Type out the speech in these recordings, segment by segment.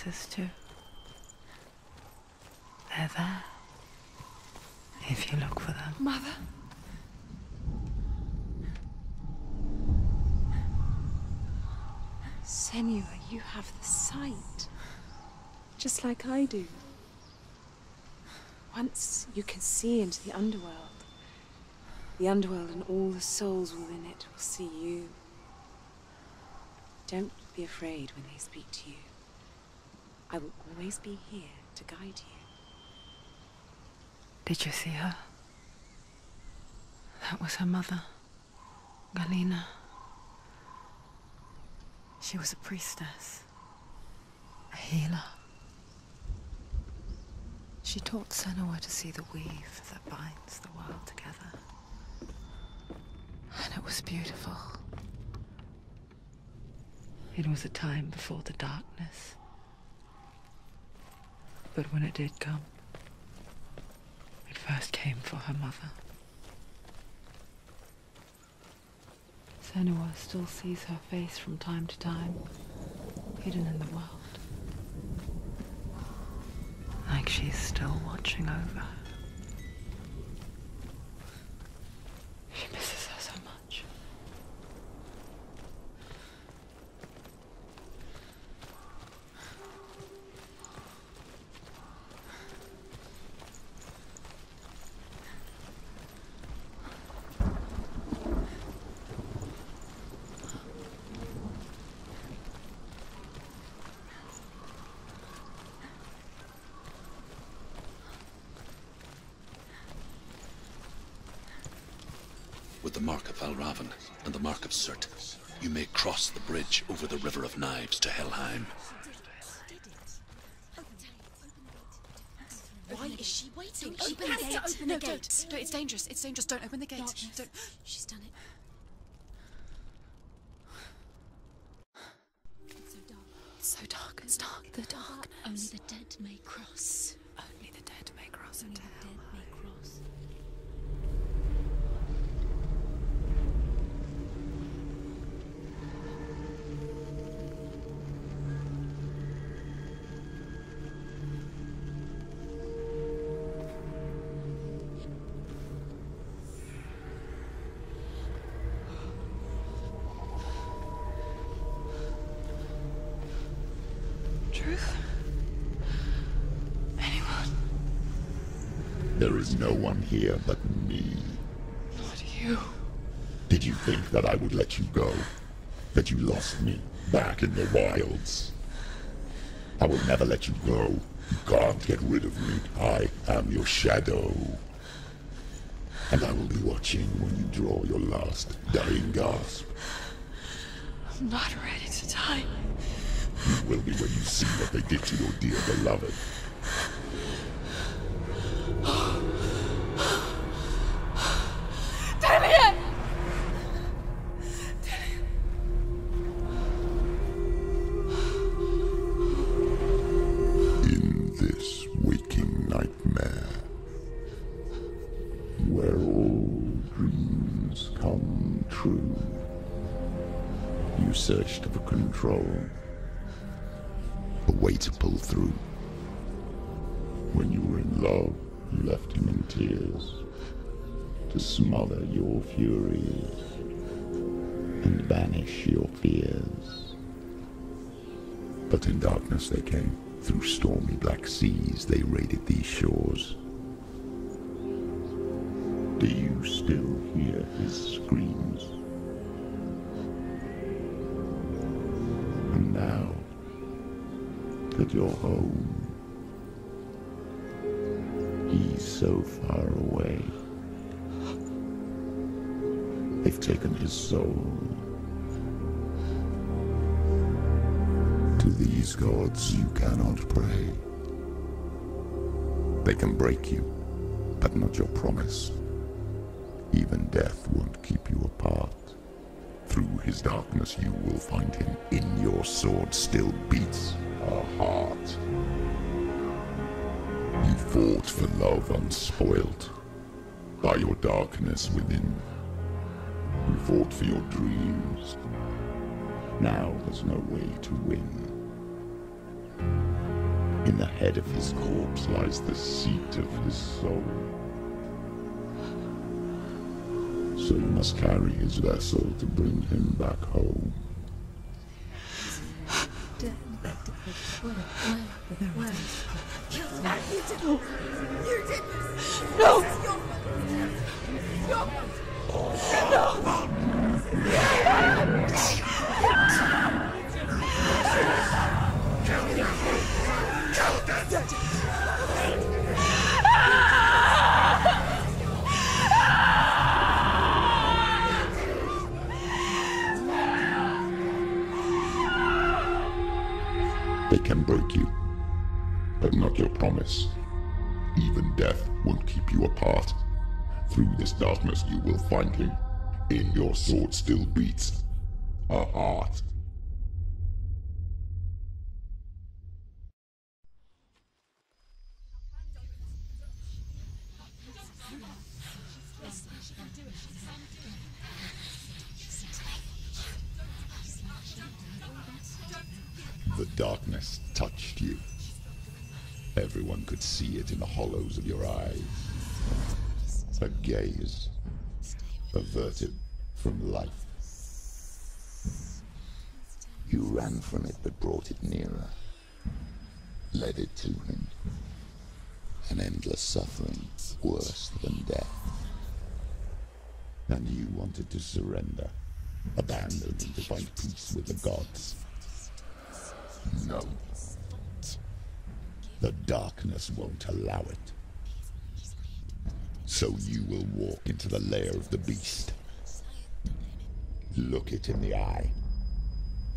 places too. They're there, if you look for them. Mother? Senua, you have the sight. Just like I do. Once you can see into the underworld and all the souls within it will see you. Don't be afraid when they speak to you. I will always be here to guide you. Did you see her? That was her mother, Galena. She was a priestess, a healer. She taught Senua to see the weave that binds the world together. And it was beautiful. It was a time before the darkness. But when it did come, it first came for her mother. Senua still sees her face from time to time, hidden in the world. Like she's still watching over her. She misses her so much. With the mark of Valravn and the mark of Surt, you may cross the bridge over the River of Knives to Helheim. Why is she waiting? Don't Open the gate. open the gate. No, it's dangerous. It's dangerous. Don't open the gate. Don't. She's done it. It's so dark. It's dark. The dark. Only the dead may cross. Only the dead may cross Only into the dead hell. may cross. Truth? Anyone? There is no one here but me. Not you. Did you think that I would let you go? That you lost me back in the wilds? I will never let you go. You can't get rid of me. I am your shadow. And I will be watching when you draw your last dying gasp. I'm not ready to die. You will be when you see what they did to your dear beloved. Damien! In this waking nightmare, where all dreams come true, you searched for control, a way to pull through. When you were in love, you left him in tears, to smother your furies and banish your fears. But in darkness they came, through stormy black seas they raided these shores. Do you still hear his screams? And now that you're home, he's so far away. They've taken his soul. To these gods you cannot pray. They can break you, but not your promise. Even death won't keep you apart. Through his darkness you will find him. In your sword still beats a heart. You fought for love unspoilt by your darkness within. You fought for your dreams. Now there's no way to win. In the head of his corpse lies the seat of his soul. So you must carry his vessel to bring him back home. They can break you, but not your promise. Even death won't keep you apart. Through this darkness you will find him. In your sword still beats a heart. The darkness touched you. Everyone could see it in the hollows of your eyes. A gaze averted from life. You ran from it but brought it nearer. Led it to him. An endless suffering worse than death. And you wanted to surrender. Abandon and to find peace with the gods. No. The darkness won't allow it. So you will walk into the lair of the beast. Look it in the eye,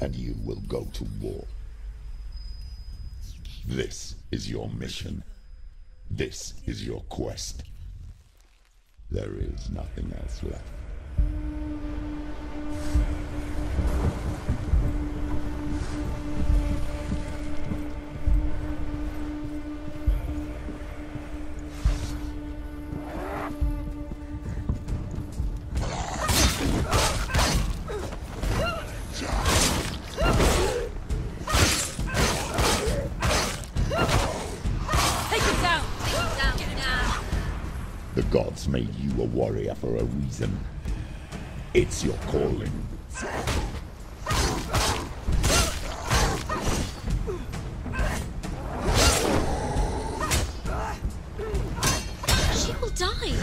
and you will go to war. This is your mission. This is your quest. There is nothing else left. The gods made you a warrior for a reason. It's your calling. She will die.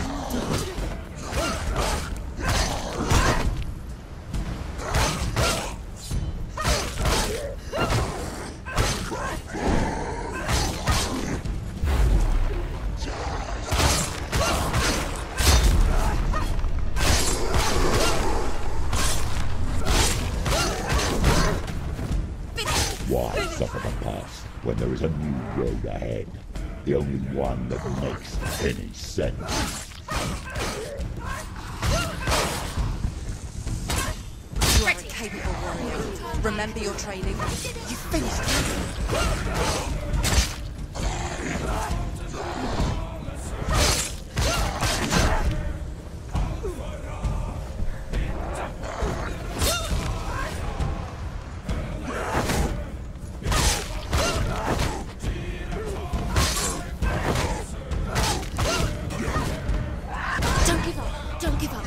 Why suffer the past when there is a new road ahead? The only one that makes any sense. You are a capable warrior. Remember your training. You finished. Don't give up. Don't give up.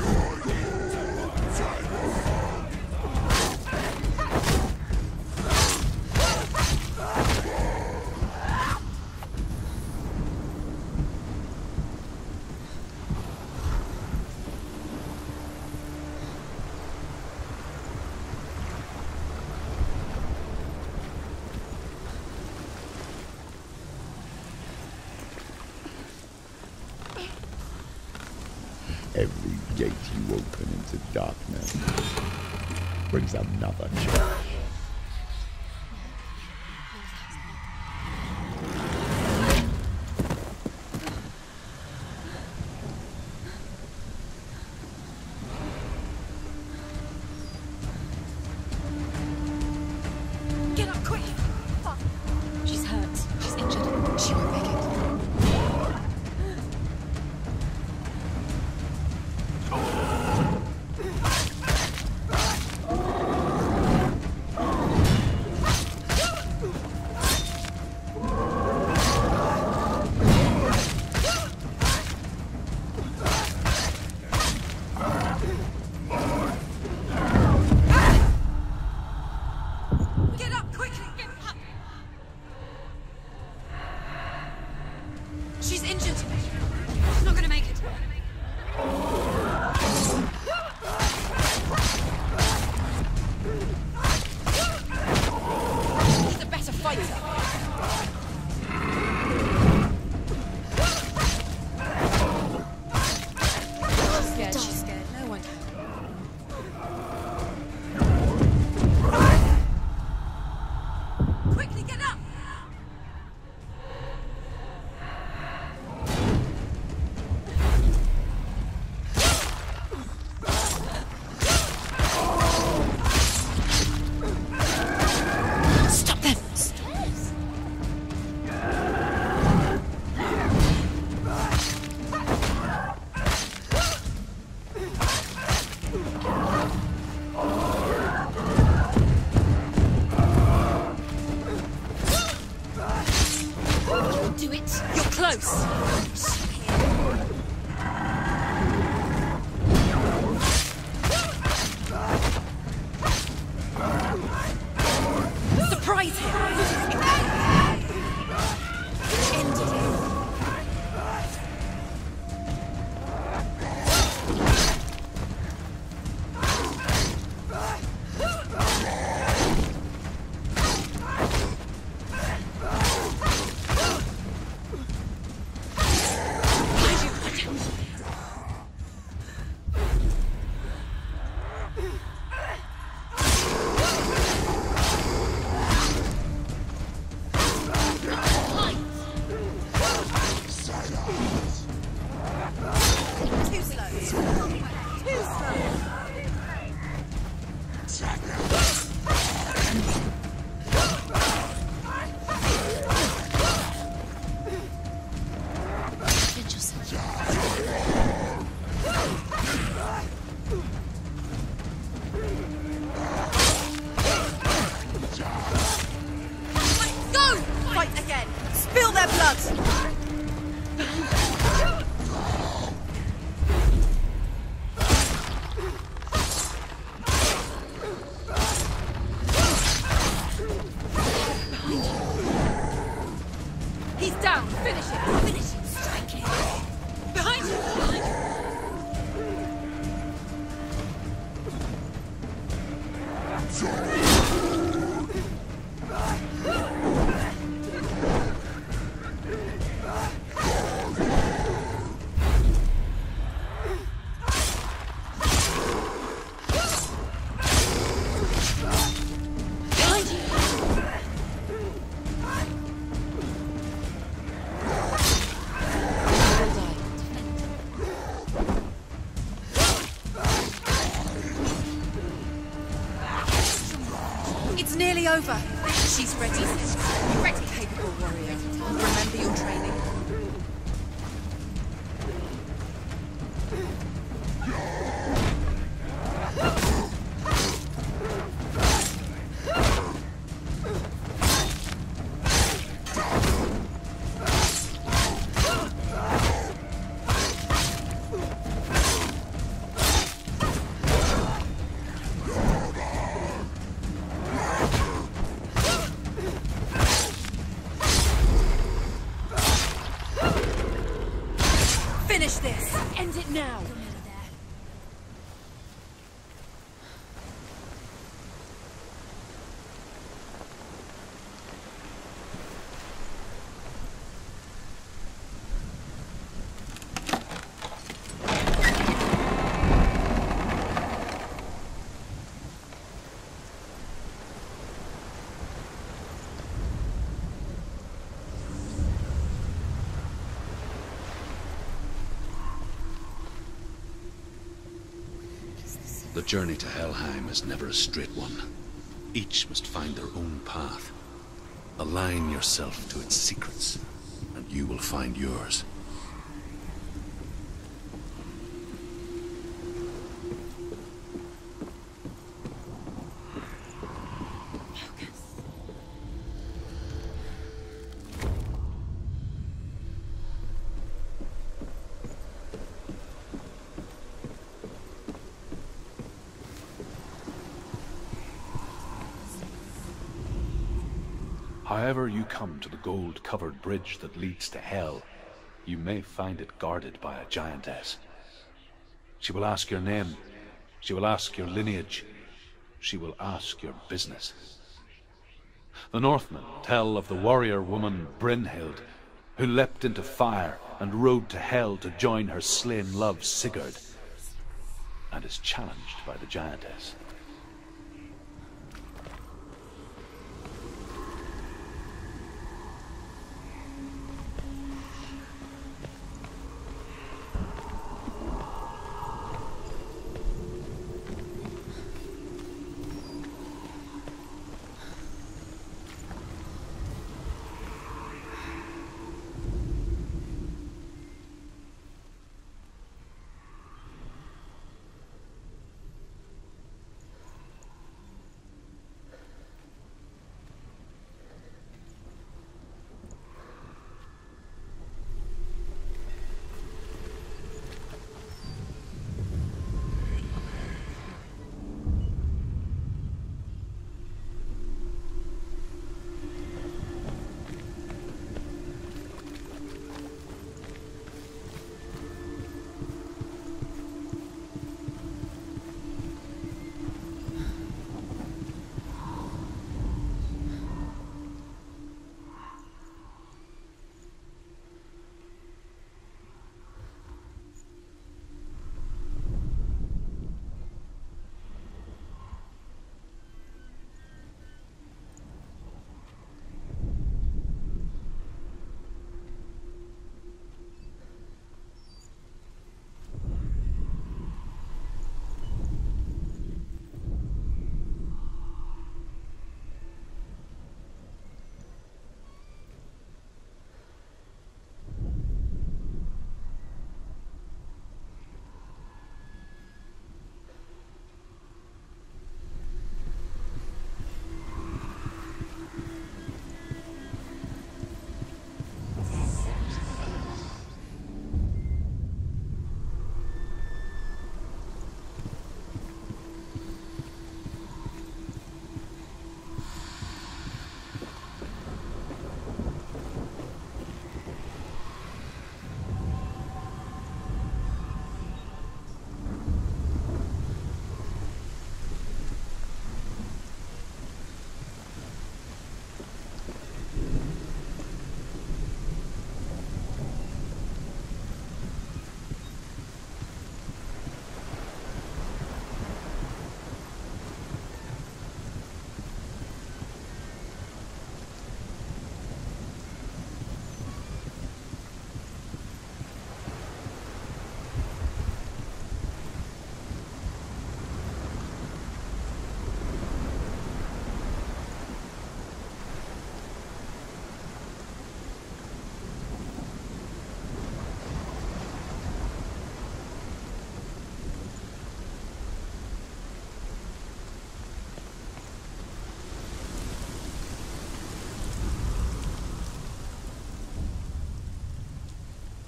Every gate you open into darkness brings another change. Get up quick! Fuck. She's hurt. She's injured. She won't make it. She's not gonna make it. He's a better fighter. She's scared, she's scared. No one can. Quickly get up! Stop them! Do it. You're close! Surprise him! Ended him. Too slow. Too slow. Defend yourself. Go! Fight again! Spill their blood! He's down! Finish him! Finish him! Strike him! Behind you! Behind you! Behind you! It's nearly over. She's ready. Ready, capable warrior. Remember your training. Finish this! End it now! The journey to Helheim is never a straight one. Each must find their own path. Align yourself to its secrets, and you will find yours. However you come to the gold-covered bridge that leads to Hell, you may find it guarded by a giantess. She will ask your name. She will ask your lineage. She will ask your business. The Northmen tell of the warrior woman Brynhild, who leapt into fire and rode to hell to join her slain love Sigurd, and is challenged by the giantess.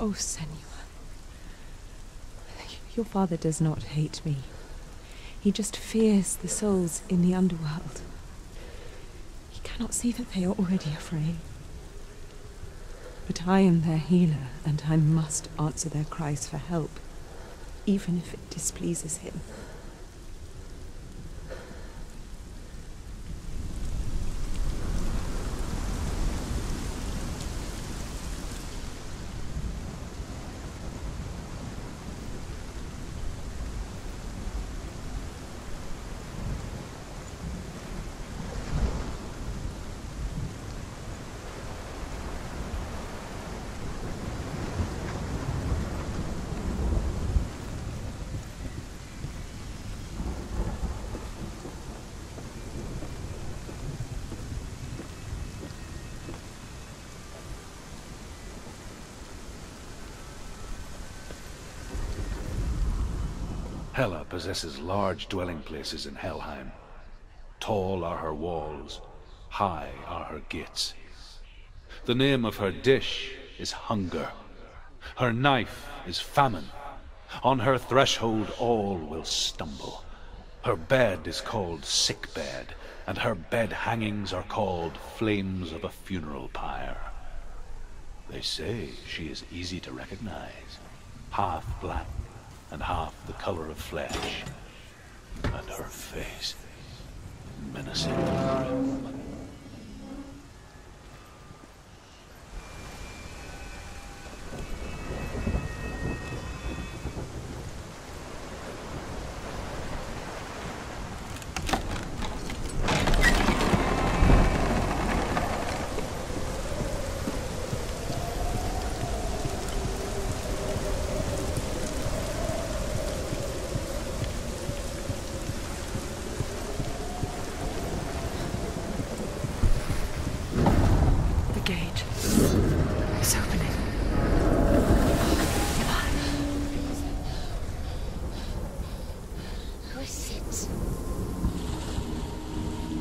Oh, Senua. Your father does not hate me. He just fears the souls in the underworld. He cannot see that they are already afraid. But I am their healer, and I must answer their cries for help, even if it displeases him. Hela possesses large dwelling places in Helheim. Tall are her walls, high are her gates. The name of her dish is hunger. Her knife is famine. On her threshold all will stumble. Her bed is called sick bed, and her bed hangings are called flames of a funeral pyre. They They say she is easy to recognize. Half black and half the color of flesh. And her face, menacing and grim.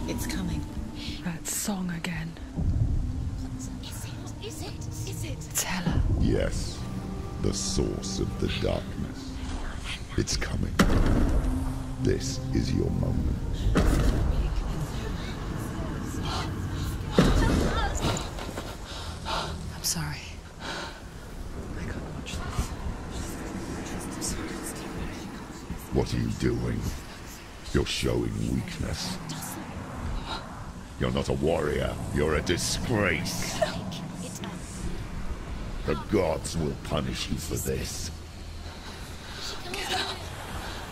It's coming. That song again. Is it? It's Hela. Yes, the source of the darkness. It's coming. This is your moment. I'm sorry. I can't watch this. What are you doing? You're showing weakness. You're not a warrior. You're a disgrace. The gods will punish you for this.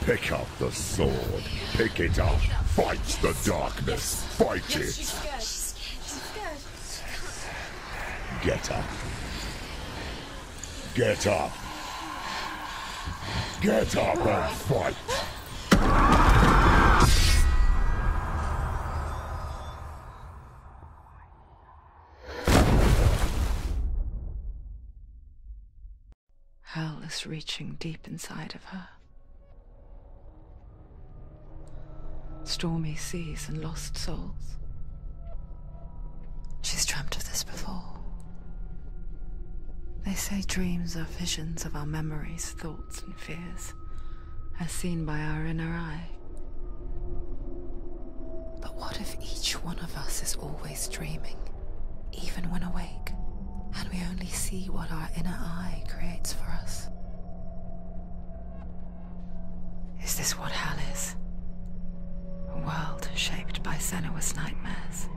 Pick up the sword. Pick it up. Fight the darkness. Fight it. She's scared. Get up. Get up. Get up and fight. Hell is reaching deep inside of her. Stormy seas and lost souls. She's dreamt of this before. They say dreams are visions of our memories, thoughts, and fears, as seen by our inner eye. But what if each one of us is always dreaming, even when awake, and we only see what our inner eye creates for us? Is this what hell is? A world shaped by Senua's nightmares.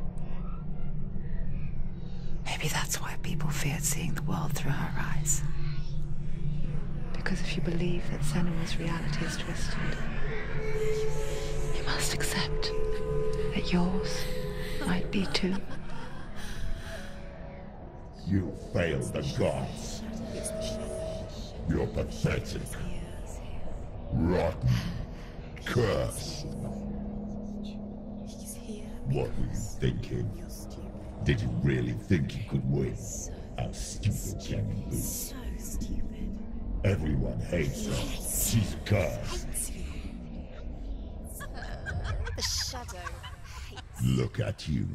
Maybe that's why people feared seeing the world through her eyes. Because if you believe that Senua's reality is twisted, you must accept that yours might be too. You failed the gods. You're pathetic. Rotten. Cursed. What were you thinking? Did you really think you could win? How stupid can you be? So stupid. Everyone hates her. She's cursed. The shadow hates. Look at you.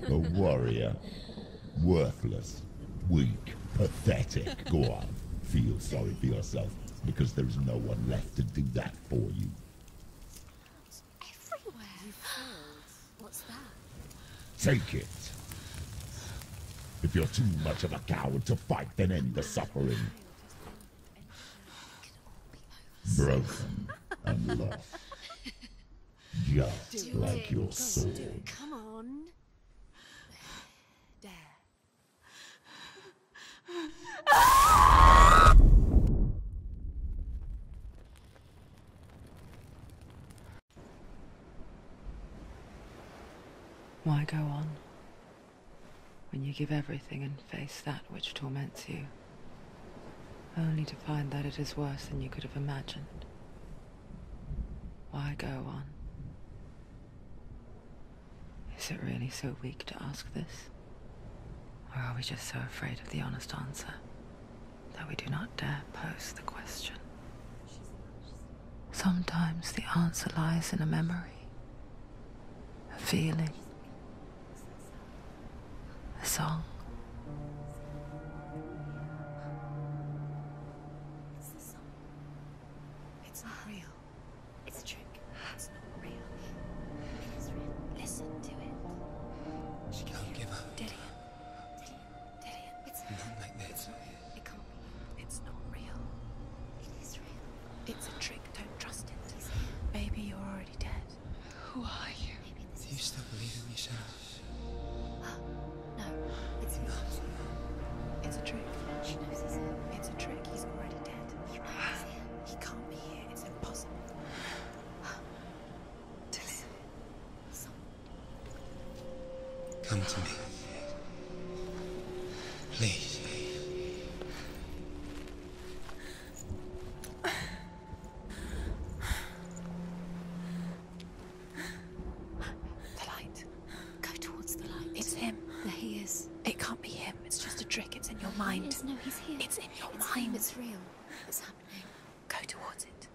A warrior. Worthless. Weak. Pathetic. Go on. Feel sorry for yourself, because there is no one left to do that for you. Everywhere. You failed. What's that? Take it. If you're too much of a coward to fight, then end the suffering. Broken and lost. Just like your sword. Come on. There. Why go on when you give everything and face that which torments you, only to find that it is worse than you could have imagined? Why go on? Is it really so weak to ask this? Or are we just so afraid of the honest answer that we do not dare pose the question? Sometimes the answer lies in a memory, a feeling, a song. It's the song. It's not real. It's a trick. It's not real. It is real. Listen to it. She can't give up. Dillian. Dillian. It's Not like Come to me. Please. The light. Go towards the light. It's him. There he is. It can't be him. It's just a trick. It's in your mind. It is. No, he's here. It's in your It's mind. him. It's real. It's happening. Go towards it.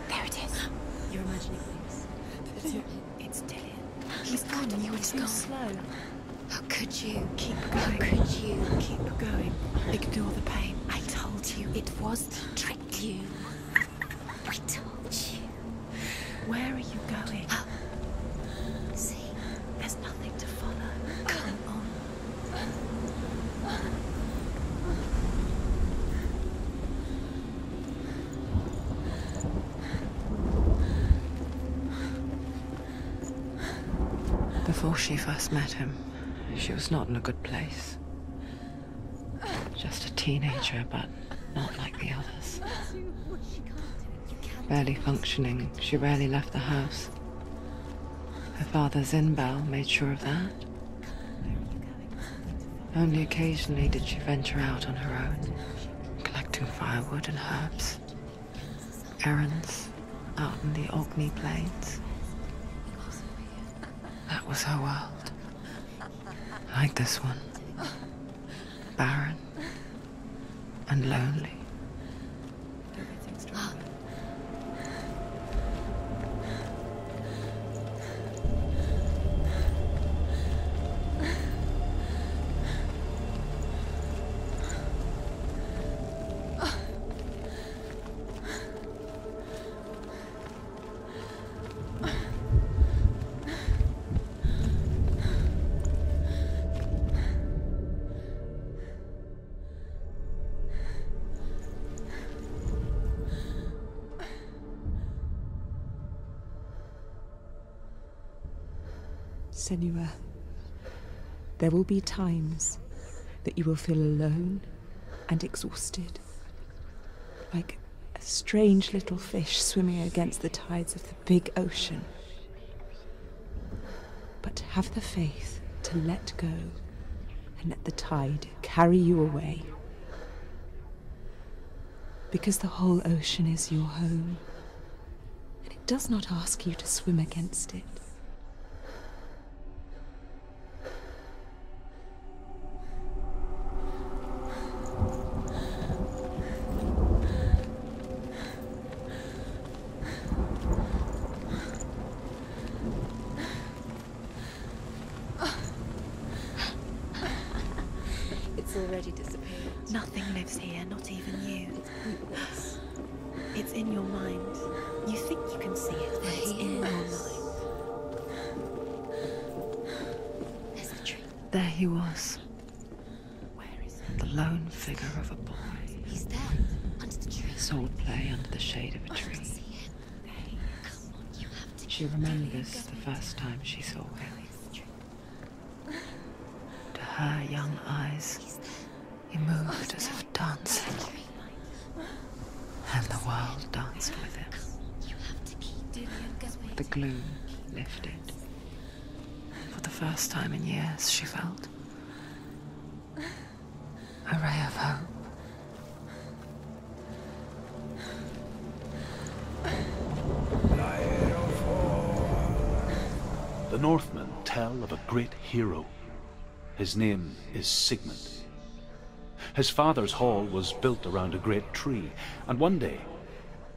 There it is. You're imagining things. It's Dillian. He's gone. You were too slow. How could you? Keep How going. could you? Keep going. Ignore the pain. I told you it was to trick you. I told you. Where are you going? See? There's nothing to follow. Come on. Before she first met him, she was not in a good place. Just a teenager, but not like the others. Barely functioning, she rarely left the house. Her father, Zinbal, made sure of that. Only occasionally did she venture out on her own, collecting firewood and herbs. Errands out in the Orkney Plains. That was her world. Like this one. Barren and lonely. Senua, there will be times that you will feel alone and exhausted, like a strange little fish swimming against the tides of the big ocean. But have the faith to let go and let the tide carry you away. Because the whole ocean is your home, and it does not ask you to swim against it. It's already disappeared. Nothing lives here, not even you. It's pointless. It's in your mind. You think you can see it, but it's in your mind. There's the tree. There he was, Where is the lone figure of a boy. He's there, under the tree. Sword play under the shade of a I tree. can see him. Come on, you have to. She remembers the first time she saw him. Where's the tree? To her young eyes, He's there. he moved as if dancing, The tree. and the world danced with him. You have to keep going. The gloom lifted. For the first time in years, she felt a ray of hope. The Northmen tell of a great hero. His name is Sigmund. His father's hall was built around a great tree, and one day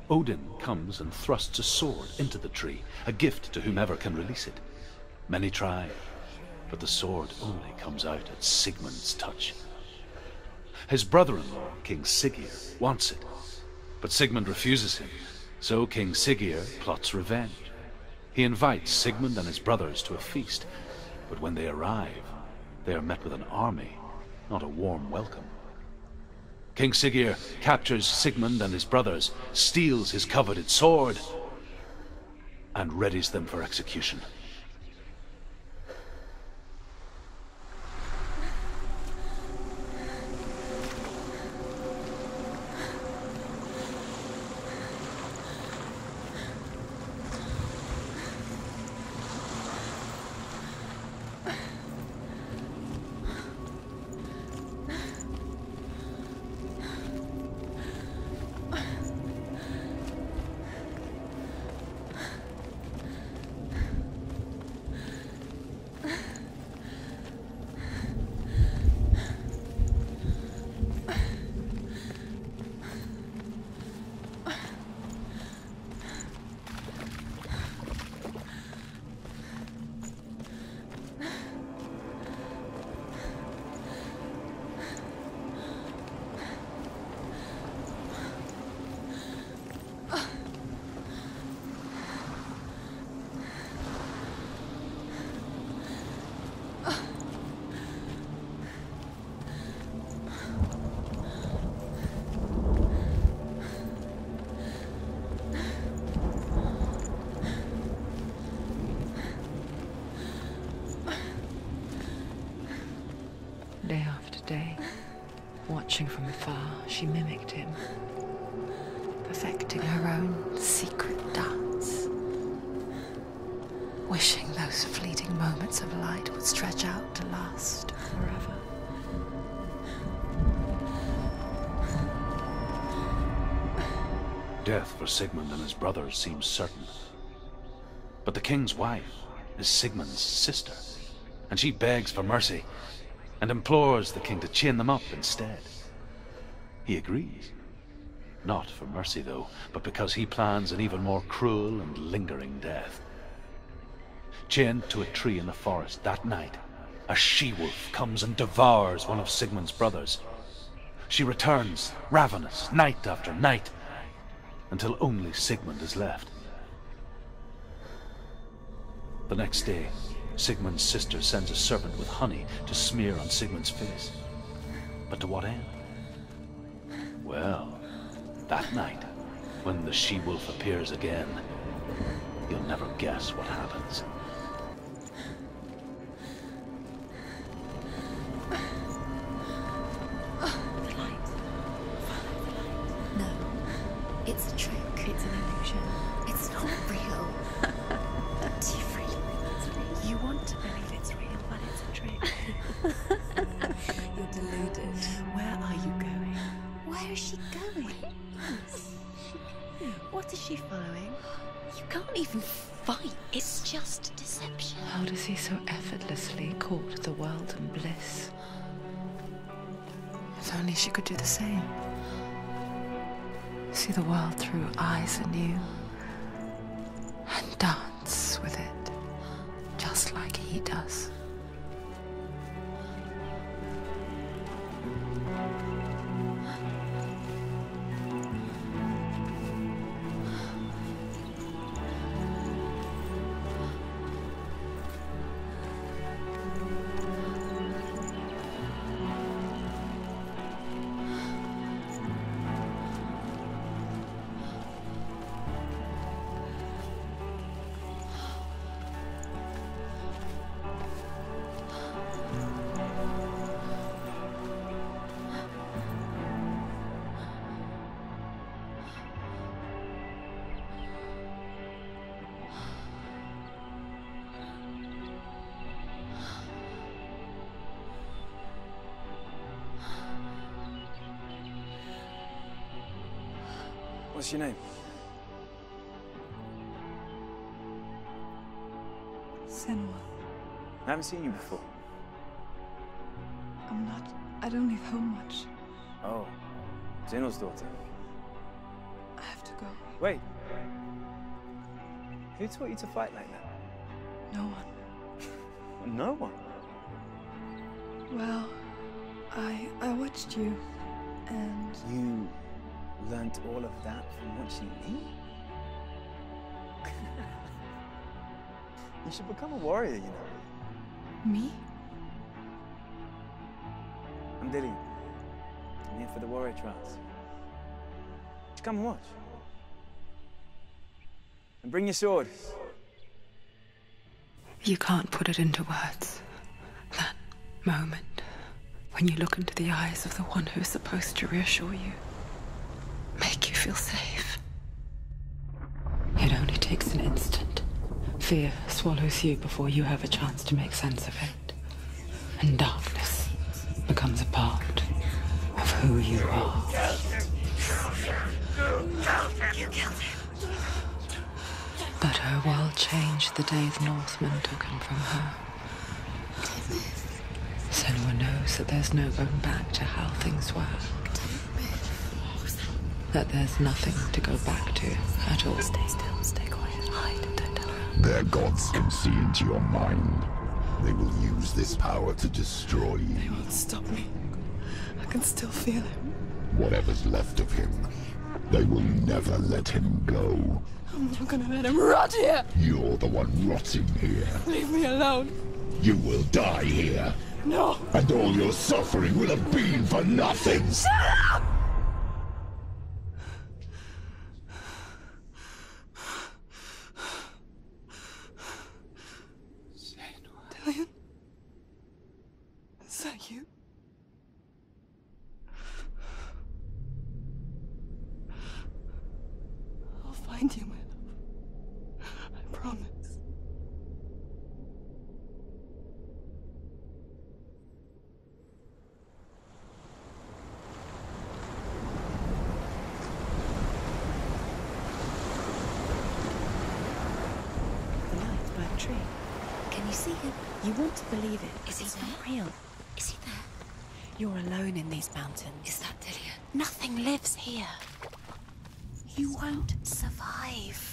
Odin comes and thrusts a sword into the tree, a gift to whomever can release it. Many try, but the sword only comes out at Sigmund's touch. His brother-in-law, King Siggeir, wants it, but Sigmund refuses him, so King Siggeir plots revenge. He invites Sigmund and his brothers to a feast, but when they arrive, they are met with an army, not a warm welcome. King Siggeir captures Sigmund and his brothers, steals his coveted sword, and readies them for execution. Day after day, watching from afar, she mimicked him, perfecting her own secret dance, wishing those fleeting moments of light would stretch out to last forever. Death for Sigmund and his brothers seems certain. But the king's wife is Sigmund's sister, and she begs for mercy and implores the king to chain them up instead. He agrees. Not for mercy, though, but because he plans an even more cruel and lingering death. Chained to a tree in the forest that night, a she-wolf comes and devours one of Sigmund's brothers. She returns, ravenous, night after night, until only Sigmund is left. The next day, Sigmund's sister sends a servant with honey to smear on Sigmund's face. But to what end? Well, that night, when the she-wolf appears again, you'll never guess what happens. The light. Follow the light. No. It's a trick. It's an illusion. It's not real. Do you really think it's real? You want to believe it's real, but it's a trick. You're deluded. Where are you going? Where is she going? What is she following? You can't even fight. It's just deception. how does he so effortlessly court the world and bliss? If only she could do the same. See the world through eyes anew and dance with it, just like he does. What's your name? Senua. I haven't seen you before. I don't leave home much. Oh, Zenua's daughter. I have to go. Wait. Who taught you to fight like that? No one. No one. Well, I watched you, and You learned all of that from watching me? You should become a warrior, you know. Me? I'm Dillian. I'm here for the warrior trials. Just come and watch. And bring your sword. You can't put it into words. That moment when you look into the eyes of the one who's supposed to reassure you, make you feel safe. It only takes an instant. Fear swallows you before you have a chance to make sense of it. And darkness becomes a part of who you are. You killed him. But her world changed the day the Northmen took him from her. Senua knows that there's no going back to how things were. That there's nothing to go back to at all. Stay still, stay quiet, hide, don't tell her. Their gods can see into your mind. They will use this power to destroy They you. won't stop me. I can still feel him. Whatever's left of him, they will never let him go. I'm not gonna let him rot here! You're the one rotting here. Leave me alone! You will die here. No! And all your suffering will have been for nothing. Shut up! Dillian? Is that you? I'll find you, my love. I promise. The light by the tree. Can you see him? You want to believe it. Is he It's there? not real. Is he there? You're alone in these mountains. Is that Dillian? Nothing lives here. You won't survive.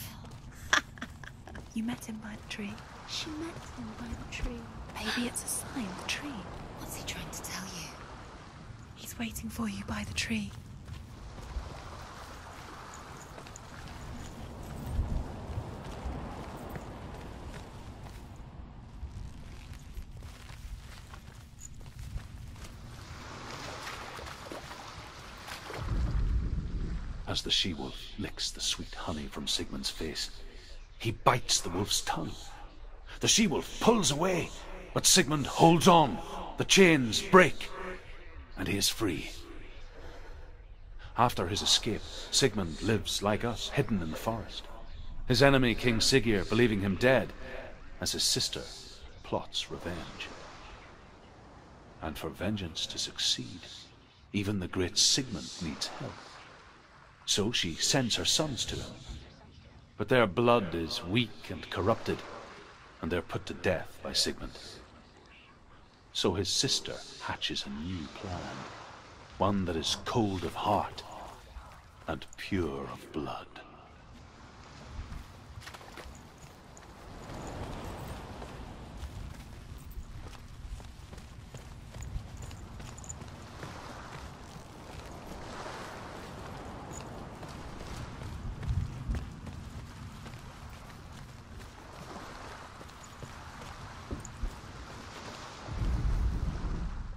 You met him by the tree. She met him by the tree. Maybe it's a sign, the tree. What's he trying to tell you? He's waiting for you by the tree. As the she-wolf licks the sweet honey from Sigmund's face, he bites the wolf's tongue. The she-wolf pulls away, but Sigmund holds on. The chains break, and he is free. After his escape, Sigmund lives like us, hidden in the forest. His enemy, King Siggeir, believing him dead, as his sister plots revenge. And for vengeance to succeed, even the great Sigmund needs help. So she sends her sons to him. But their blood is weak and corrupted, and they're put to death by Sigmund. So his sister hatches a new plan, one that is cold of heart and pure of blood.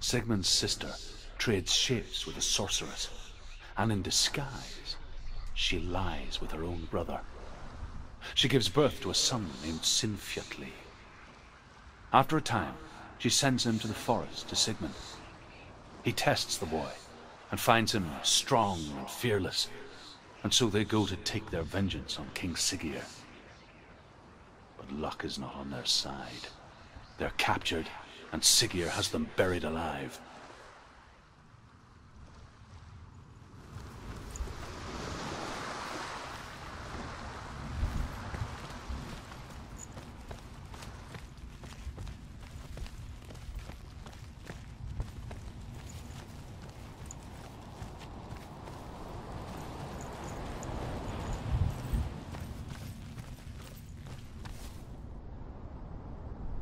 Sigmund's sister trades shapes with a sorceress, and in disguise, she lies with her own brother. She gives birth to a son named Sinfjotli. After a time, she sends him to the forest to Sigmund. He tests the boy and finds him strong and fearless, and so they go to take their vengeance on King Siggeir. But luck is not on their side. They're captured, and Siggeir has them buried alive.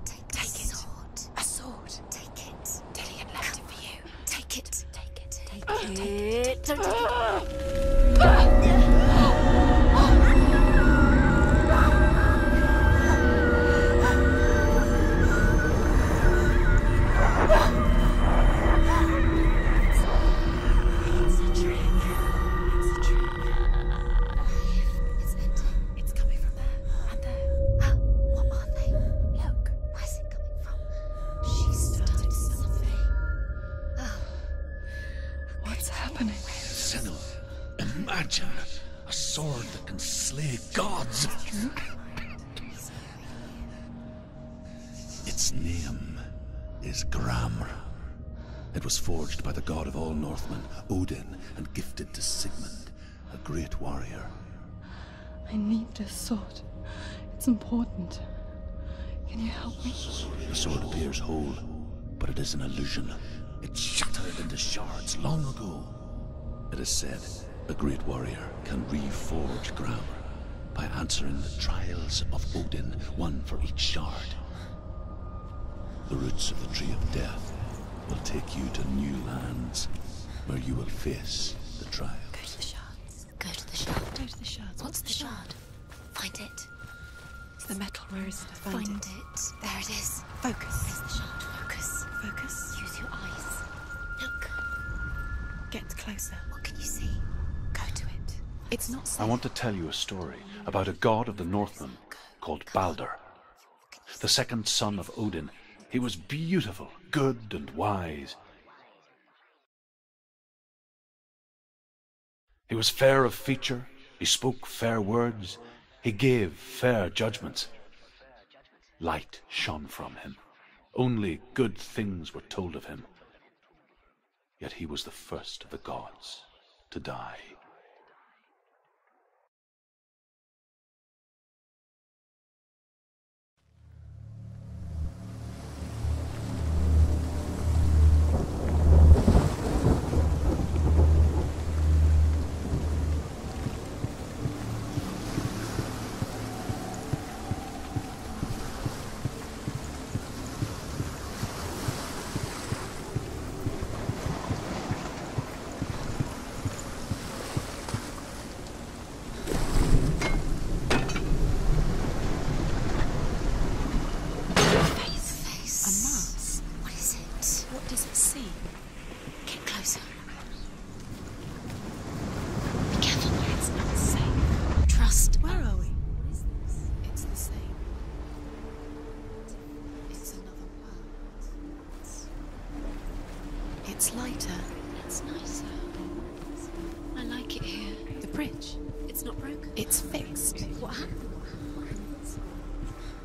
Take the sword. A sword. Take it. Dillian left it for you. Take it. Take it. Take it. Don't take it. happening? Senua, imagine a sword that can slay gods. Its name is Gramr. It was forged by the god of all Northmen, Odin, and gifted to Sigmund, a great warrior. I need this sword. It's important. Can you help me? The sword appears whole, but it is an illusion. It shattered into shards long ago. It is said a great warrior can reforge Gramr by answering the trials of Odin, one for each shard. The roots of the Tree of Death will take you to new lands, where you will face the trials. Go to the shards. Go to the shard. Go to the shards. What's the shard? Find it. It's the metal. Where is it? Find it. There it is. Focus. Where's the shard? Focus. Focus. Use your eyes. Look. Get closer. What can you see? Go to it. It's not safe. I want to tell you a story about a god of the Northmen called Balder. The second son of Odin. He was beautiful, good and wise. He was fair of feature, he spoke fair words, he gave fair judgments. Light shone from him. Only good things were told of him. Yet he was the first of the gods to die. It's lighter. It's nicer. I like it here. The bridge. It's not broken. It's fixed. What happened?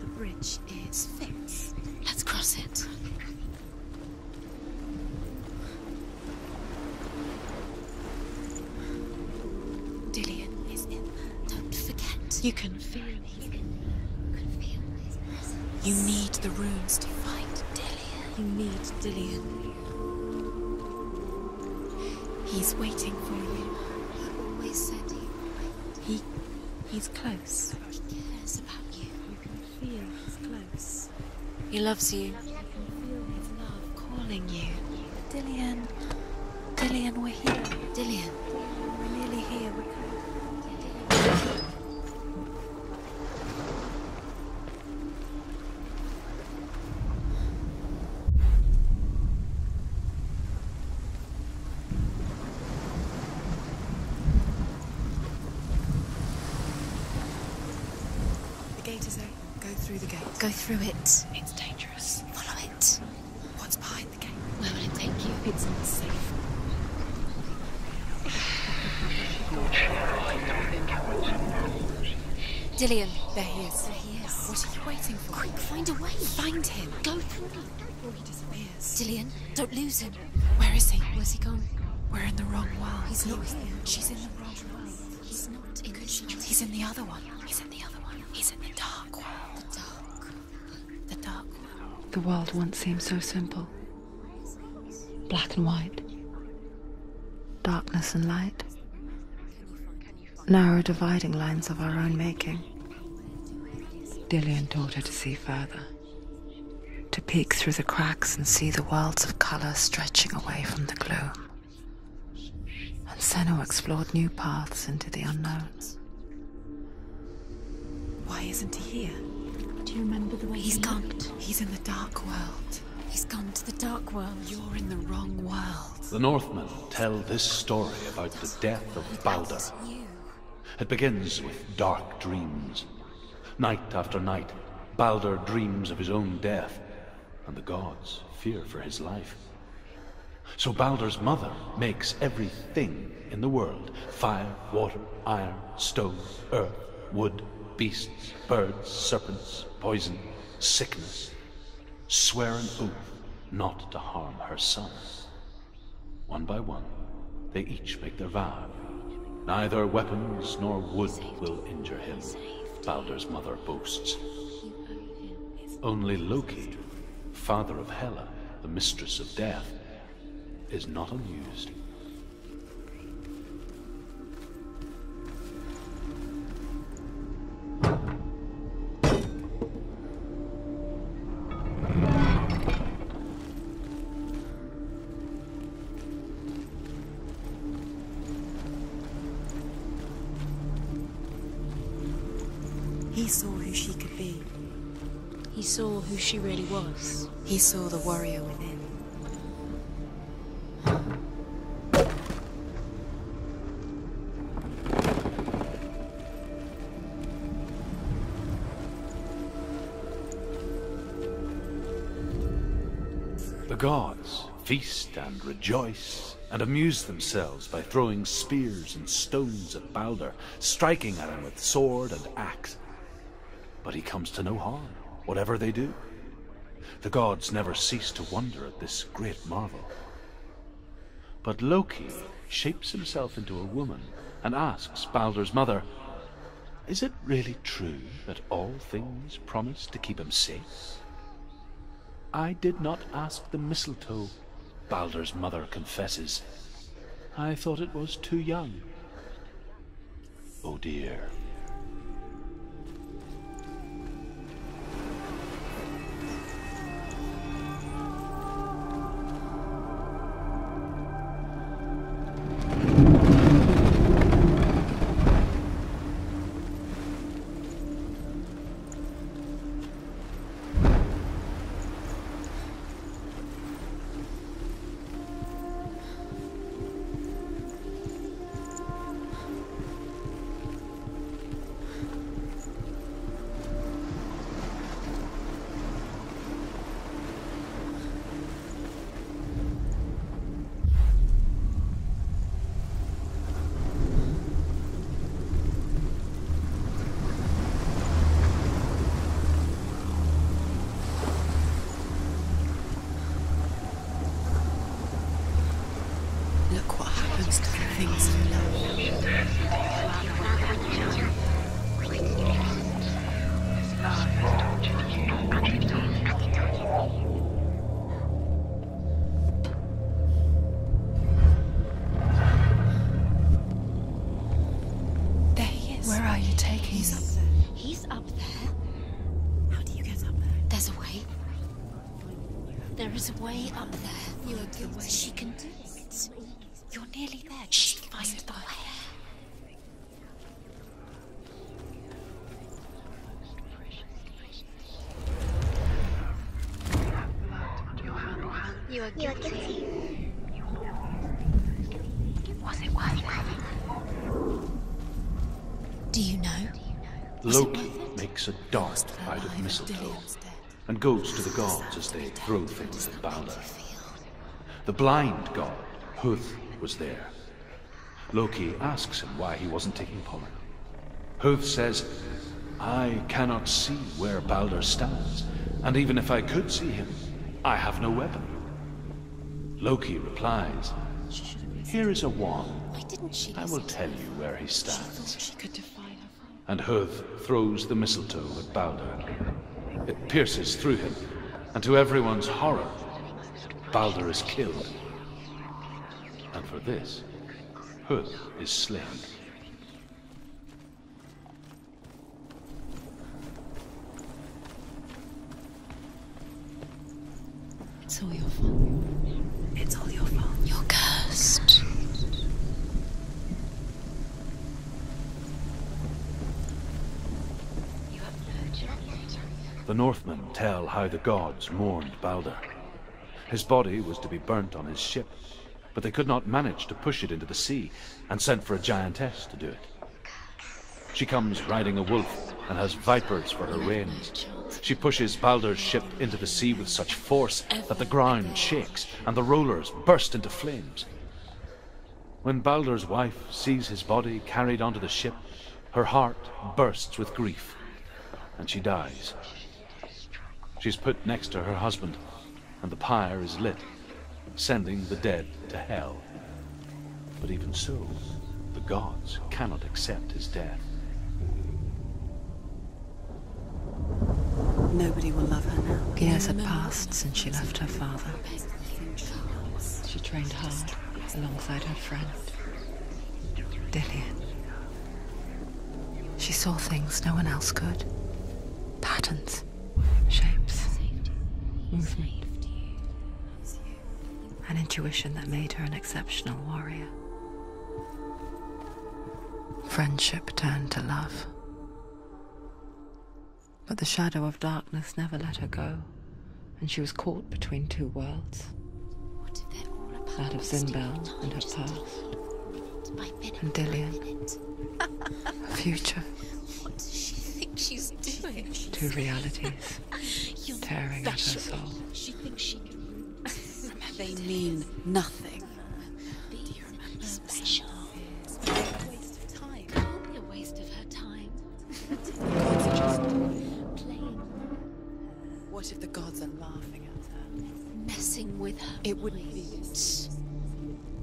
The bridge is fixed. Let's cross it. Dillion is in there. Don't forget. You can feel him. You can feel his presence. You need the runes to fight Dillion. You need Dillion. He's waiting for you. He always said He's close. he cares about you. You can feel he's close. He loves you. You can feel his love calling you. Dillion. Dillion, we're here. Dillion. We're nearly here. We're close. The gate is open. Go through the gate. Go through it. It's dangerous. Follow it. What's behind the gate? Where will it take you? It's not safe. Dillion. There he is. There he is. What are you waiting for? Quick, find a way. Find him. Go through. Before he disappears. Dillion, don't lose him. Where is he? Where's he gone? We're in the wrong world. He's not here. She's in the wrong world. He's not in the shard. He's in the other one. He's in the other one. He's in the dark world. The dark. The dark world. The world once seemed so simple. Black and white. Darkness and light. Narrow dividing lines of our own making. Dillion taught her to see further. To peek through the cracks and see the worlds of colour stretching away from the gloom. And Senua explored new paths into the unknowns. Why isn't he here? Do you remember the way He's he gone. looked? He's in the dark world. He's gone to the dark world. You're in the wrong world. The Northmen tell this story about the death of Balder. You. It begins with dark dreams. Night after night, Balder dreams of his own death, and the gods fear for his life. So Baldur's mother makes everything in the world: fire, water, iron, stone, earth, wood, beasts, birds, serpents, poison, sickness, swear an oath not to harm her son. One by one, they each make their vow. Neither weapons nor wood will injure him, Baldur's mother boasts. Only Loki, father of Hela, the mistress of death, is not amused. He saw who she could be. He saw who she really was. He saw the warrior within. The gods feast and rejoice and amuse themselves by throwing spears and stones at Baldur, striking at him with sword and axe. But he comes to no harm, whatever they do. The gods never cease to wonder at this great marvel. But Loki shapes himself into a woman and asks Baldur's mother, "Is it really true that all things promise to keep him safe?" "I did not ask the mistletoe," Baldur's mother confesses. "I thought it was too young." Oh dear. Look what happens to the things you love. There he is. Where are you taking He's me? up there. He's up there. How do you get up there? There's a way. There is a way up there. You are guilty. She can do it. You're nearly there. Just find the way. You are guilty. Was it worth it? Do you know? Loki makes a dart out of mistletoe and goes to the gods as they throw things at Baldur. The blind god, Huth, was there. Loki asks him why he wasn't taking part. Huth says, "I cannot see where Baldur stands, and even if I could see him, I have no weapon." Loki replies, "Here is a wand. I will tell you where he stands." She could defy her. And Huth throws the mistletoe at Baldur. It pierces through him, and to everyone's horror, Baldur is killed. And for this, Huth is slain. It's all your fault. It's all your fault. You're cursed. The Northmen tell how the gods mourned Baldur. His body was to be burnt on his ship, but they could not manage to push it into the sea, and sent for a giantess to do it. She comes riding a wolf and has vipers for her reins, She pushes Baldur's ship into the sea with such force that the ground shakes and the rollers burst into flames. When Baldur's wife sees his body carried onto the ship, her heart bursts with grief, and she dies. She's put next to her husband, and the pyre is lit, sending the dead to hell. But even so, the gods cannot accept his death. Nobody will love her now. Years had passed since she left her father. She trained hard alongside her friend, Dillian. She saw things no one else could. Patterns, shapes, movement. An intuition that made her an exceptional warrior. Friendship turned to love. But the shadow of darkness never let her go, and she was caught between two worlds. That of Zinbel and her past, and Dillian, her future. What does she think she's doing? Two realities tearing at her soul. She thinks she can. They mean nothing. Do you remember? Special. It's a waste of time. It can't be a waste of her time. It's just playing. What if the gods are laughing at her? Messing with her. It wouldn't be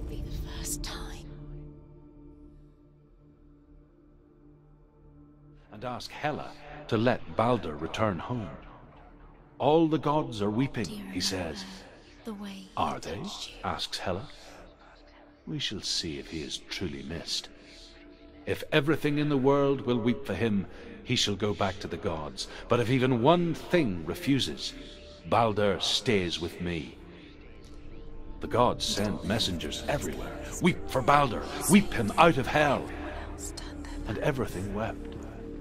the first time. And ask Hela to let Baldur return home. All the gods are weeping, he says. The way Are they? Asks Hela. We shall see if he is truly missed. If everything in the world will weep for him, he shall go back to the gods. But if even one thing refuses, Baldur stays with me. The gods send messengers everywhere. Weep for Baldur, weep him out of hell. And everything wept.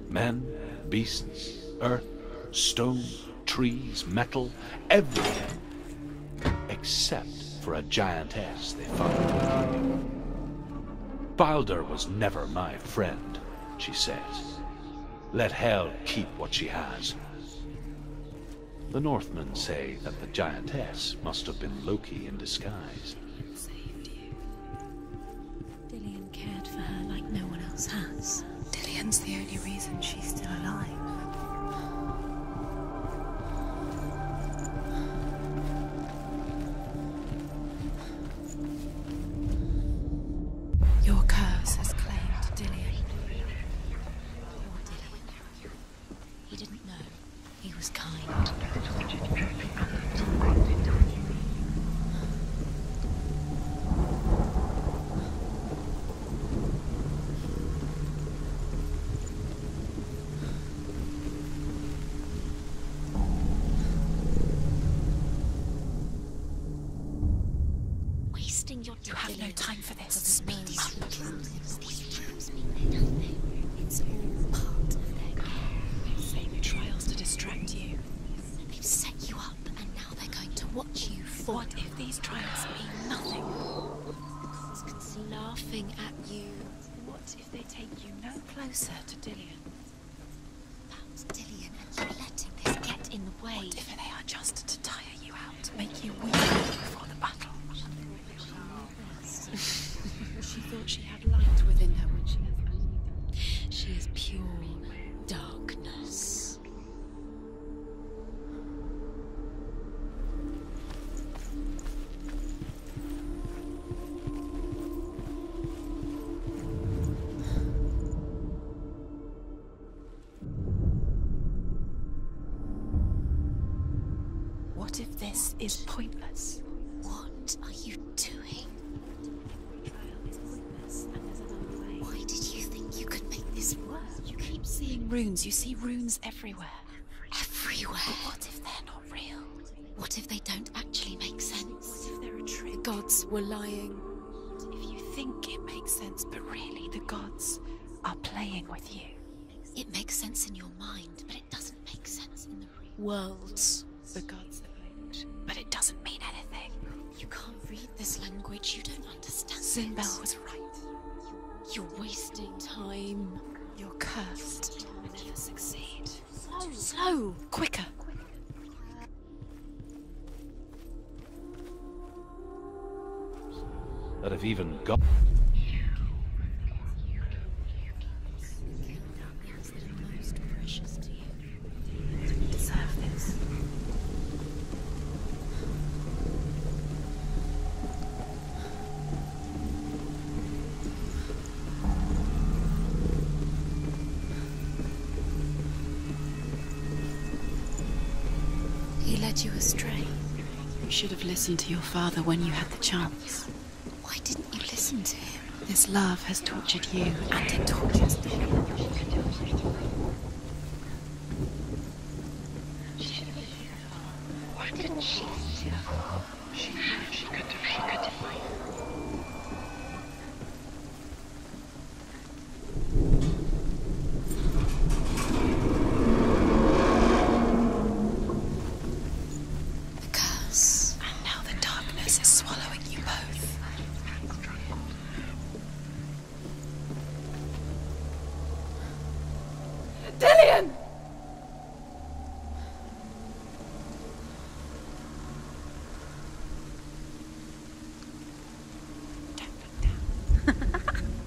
Men, beasts, earth, stone, trees, metal, everything. Except for a giantess they found. Baldur was never my friend, she says. Let Hel keep what she has. The Northmen say that the giantess must have been Loki in disguise. Saved you. Dillian cared for her like no one else has. Dillian's the only reason she's still alive. Your curse has claimed Dillian. Poor Dillian. He didn't know. He was kind. Wasting your time. You have no time for this. Speak up. These trials mean nothing. It's all part of their game. They've fake trials to distract you. They've set you up, and now they're going to watch you fall. What if these trials mean nothing? It's laughing at you. What if they take you no closer to Dillian? About Dillian and you letting this get in the way. What if they are just to tire you out, to make you weak before the battle? She thought she had light within her when she has. She is pure darkness. What if this is pointless? What are you doing? Why did you think you could make this work? You keep seeing runes. You see runes everywhere. Everywhere. But what if they're not real? What if they don't actually make sense? What if they're a trick? The gods were lying. If you think it makes sense, but really the gods are playing with you. It makes sense in your mind, but it doesn't make sense in the real world. The gods are playing, but it doesn't mean anything. You can't read this language. You don't understand. Zinbel was right. You're wasting time. You're cursed. You'll never succeed. Slow! Quicker! That have even got... Most precious to you. You deserve this. He led you astray. You should have listened to your father when you had the chance. Why didn't you listen to him? This love has tortured you, and it tortures me. Why didn't she? She could have. The curse. And now the darkness is swallowing you both. Dillian!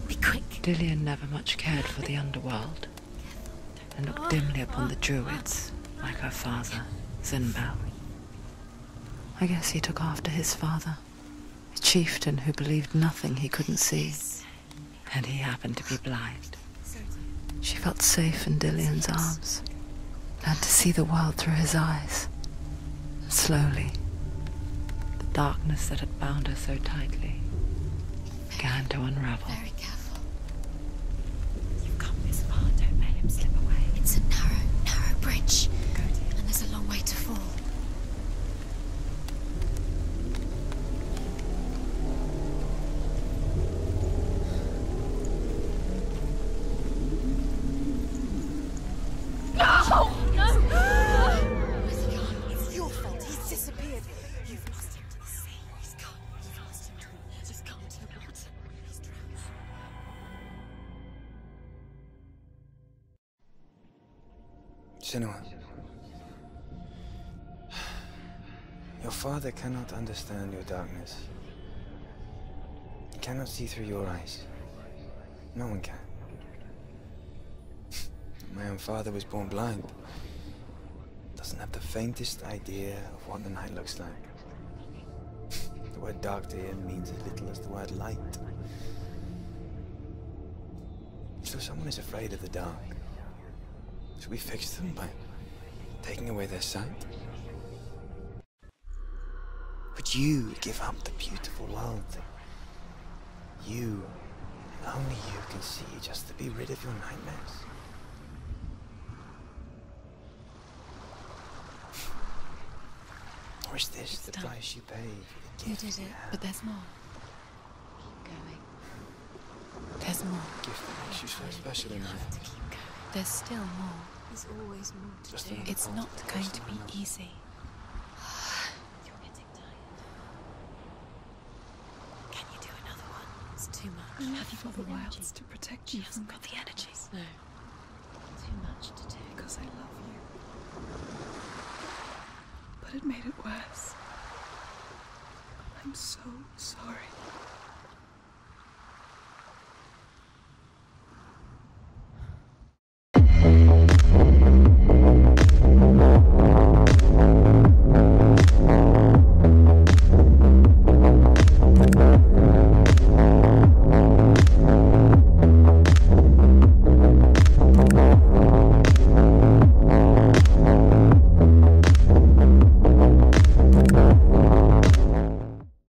Be quick. Dillian never much cared for the underworld, and looked dimly upon the druids, like her father, Zinbel. I guess he took after his father, a chieftain who believed nothing he couldn't see, and he happened to be blind. She felt safe in Dillian's arms, learned to see the world through his eyes. And slowly, the darkness that had bound her so tightly began to unravel. Very careful. You've come this far, don't let him slip away. It's a narrow bridge. And there's a long way to fall. It's your fault. He's disappeared. You've lost him to the sea. He's gone. You've lost him to him. He's gone to the water. He's drowned. Senua, your father cannot understand your darkness. He cannot see through your eyes. No one can. My own father was born blind. Doesn't have the faintest idea of what the night looks like. The word dark to him means as little as the word light. So someone is afraid of the dark. Should we fix them by taking away their sight? Would you give up the beautiful world that you, and only you, can see just to be rid of your nightmares? Or is this the price you pay for the gift You did it, you have? but there's more. Keep going. There's more. The gift that makes you so special in life. Keep going. There's still more. There's always more to Just do. another It's path not to going cross to the be mountain. easy. You're getting tired. Can you do another one? It's too much. Have you got the wilds to protect She you hasn't from got the energies. No. Too much to do. because I love you. But it made it worse. I'm so sorry.